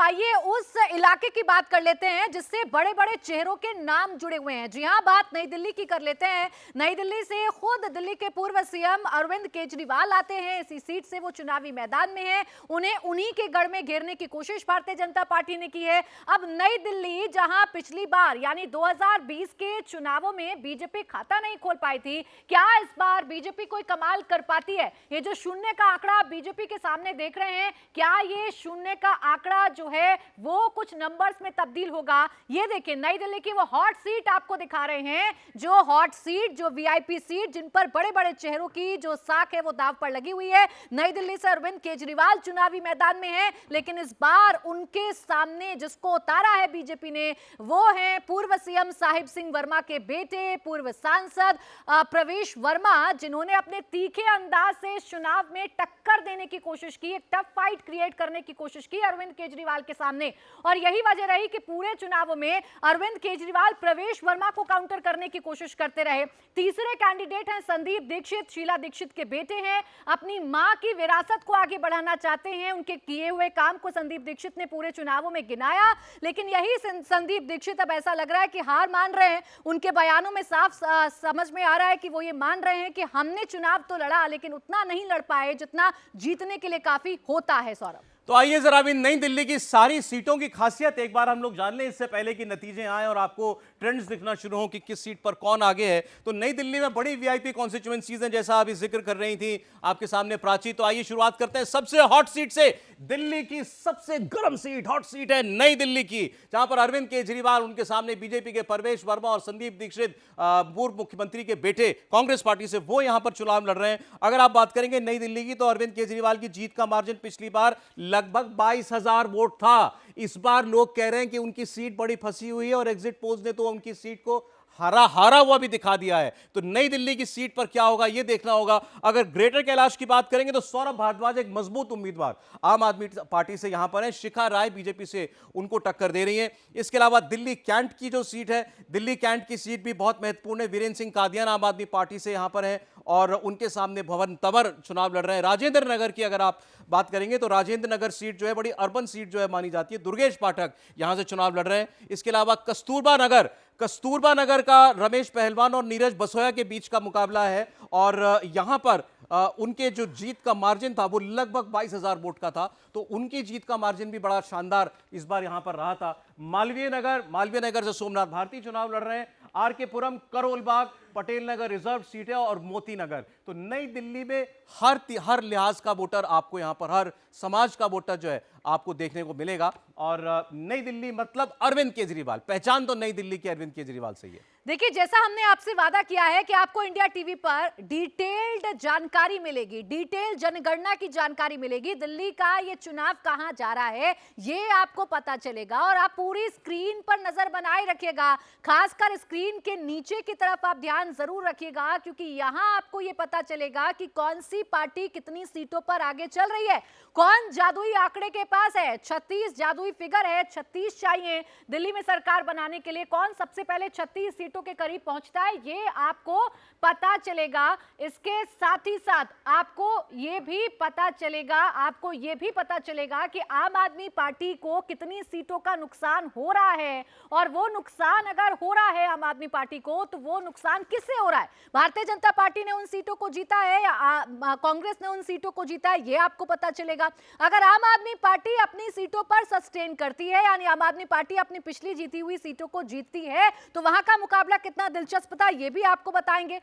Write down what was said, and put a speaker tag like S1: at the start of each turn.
S1: आइए उस इलाके की बात कर लेते हैं जिससे बड़े बड़े चेहरों के नाम जुड़े हुए हैं। जी हां, बात नई दिल्ली की कर लेते हैं। नई दिल्ली से खुद दिल्ली के पूर्व सीएम अरविंद केजरीवाल आते हैं। इसी सीट से वो चुनावी मैदान में हैं। उन्हें उन्हीं के गढ़ में घेरने की कोशिश भारतीय जनता पार्टी ने की है। अब नई दिल्ली, जहां पिछली बार यानी 2020 के चुनावों में बीजेपी खाता नहीं खोल पाई थी, क्या इस बार बीजेपी कोई कमाल कर पाती है? ये जो शून्य का आंकड़ा बीजेपी के सामने देख रहे हैं, क्या ये शून्य का आंकड़ा जो है वो कुछ नंबर्स में तब्दील होगा? ये देखिए, नई दिल्ली की वो हॉट सीट आपको दिखा रहे हैं। जो हॉट सीट, जो वीआईपी सीट, जिन पर बड़े बड़े चेहरों की जो साख है वो दांव पर लगी हुई है। नई दिल्ली से अरविंद केजरीवाल चुनावी मैदान में है, लेकिन इस बार उनके सामने जिसको उतारा है बीजेपी ने, वो है पूर्व सीएम साहिब सिंह वर्मा के बेटे, पूर्व सांसद प्रवेश वर्मा, जिन्होंने अपने तीखे अंदाज से चुनाव में टक्कर देने की कोशिश की, एक टफ फाइट क्रिएट करने की कोशिश की अरविंद केजरीवाल के सामने। और यही वजह रही कि पूरे चुनावों में अरविंद केजरीवाल प्रवेश वर्मा को काउंटर करने की कोशिश करते रहे। तीसरे कैंडिडेट हैं संदीप दीक्षित, शीला दीक्षित के बेटे हैं। अपनी मां की विरासत को आगे बढ़ाना चाहते हैं। उनके किए हुए काम को संदीप दीक्षित ने पूरे चुनावों में गिनाया, लेकिन यही संदीप दीक्षित अब ऐसा लग रहा है कि हार मान रहे हैं। उनके बयानों में साफ समझ में आ रहा है कि वो ये मान रहे हैं कि हमने चुनाव तो लड़ा, लेकिन उतना नहीं लड़ पाए जितना जीतने के लिए काफी होता है। सौरभ,
S2: तो आइए जरा अभी नई दिल्ली की सारी सीटों की खासियत एक बार हम लोग जान लें, इससे पहले कि नतीजे आए और आपको ट्रेंड्स दिखना शुरू हो कि किस सीट पर कौन आगे है। तो नई दिल्ली में बड़ी वीआईपी कॉन्स्टिट्यूएंसीज हैं, जैसा अभी जिक्र कर रही थी आपके सामने प्राची। तो आइए शुरुआत करते हैं सबसे हॉट सीट से। दिल्ली की सबसे गर्म सीट, हॉट सीट है नई दिल्ली की, जहां पर अरविंद केजरीवाल, उनके सामने बीजेपी के प्रवेश वर्मा और संदीप दीक्षित, पूर्व मुख्यमंत्री के बेटे, कांग्रेस पार्टी से, वो यहां पर चुनाव लड़ रहे हैं। अगर आप बात करेंगे नई दिल्ली की, तो अरविंद केजरीवाल की जीत का मार्जिन पिछली बार लगभग 22,000 वोट था। इस बार लोग कह रहे हैं कि उनकी सीट बड़ी फंसी हुई है और एग्जिट पोल्स ने तो उनकी सीट को हारा हुआ भी दिखा दिया है। तो नई दिल्ली की सीट पर क्या होगा यह देखना होगा। अगर ग्रेटर कैलाश की बात करेंगे तो सौरभ भारद्वाज एक मजबूत उम्मीदवार आम आदमी पार्टी से यहां पर है। शिखा राय बीजेपी से उनको टक्कर दे रही है। इसके अलावा दिल्ली कैंट की जो सीट है, दिल्ली कैंट की सीट भी बहुत महत्वपूर्ण है। वीरेंद्र सिंह कादियान आम आदमी पार्टी से यहां पर है और उनके सामने भवन तंवर चुनाव लड़ रहे हैं। राजेंद्र नगर की अगर आप बात करेंगे तो राजेंद्र नगर सीट जो है बड़ी अर्बन सीट जो है मानी जाती है। दुर्गेश पाठक यहां से चुनाव लड़ रहे हैं। इसके अलावा कस्तूरबा नगर का रमेश पहलवान और नीरज बसोया के बीच का मुकाबला है और यहां पर उनके जो जीत का मार्जिन था वो लगभग 22,000 वोट का था। तो उनकी जीत का मार्जिन भी बड़ा शानदार इस बार यहां पर रहा था। मालवीय नगर से सोमनाथ भारती चुनाव लड़ रहे हैं। आरके पुरम, करोल बाग, पटेल नगर रिजर्व सीट है और मोती नगर। तो नई दिल्ली में हर लिहाज का वोटर आपको यहां पर, हर समाज का वोटर जो है आपको देखने को मिलेगा। और नई दिल्ली मतलब अरविंद केजरीवाल, पहचान तो नई दिल्ली की अरविंद केजरीवाल से ही है।
S1: देखिए, जैसा हमने आपसे वादा किया है कि आपको इंडिया टीवी पर डिटेल्ड जानकारी मिलेगी, डिटेल जनगणना की जानकारी मिलेगी। दिल्ली का ये चुनाव कहां जा रहा है ये आपको पता चलेगा और आप पूरी स्क्रीन पर नजर बनाए रखिएगा। खासकर स्क्रीन के नीचे की तरफ आप ध्यान जरूर रखिएगा, क्योंकि यहां आपको ये पता चलेगा कि कौन सी पार्टी कितनी सीटों पर आगे चल रही है, कौन जादुई आंकड़े के पास है। 36 जादुई फिगर है, 36 चाहिए दिल्ली में सरकार बनाने के लिए। कौन सबसे पहले 36 सीटों के करीब पहुंचता है ये आपको पता चलेगा। इसके साथ ही साथ आपको ये भी पता चलेगा कि आम आदमी पार्टी को कितनी सीटों का नुकसान हो रहा है, और वो नुकसान अगर हो रहा है आम आदमी पार्टी को, तो वो नुकसान किससे हो रहा है। भारतीय जनता पार्टी ने उन सीटों को जीता है या कांग्रेस ने उन सीटों को जीता है, ये आपको पता चलेगा। अगर आम आदमी पार्टी अपनी सीटों पर सस्टेन करती है, यानी आम आदमी पार्टी अपनी पिछली जीती हुई सीटों को जीतती है, तो वहां का मुकाबला कितना दिलचस्प था ये भी आपको बताएंगे।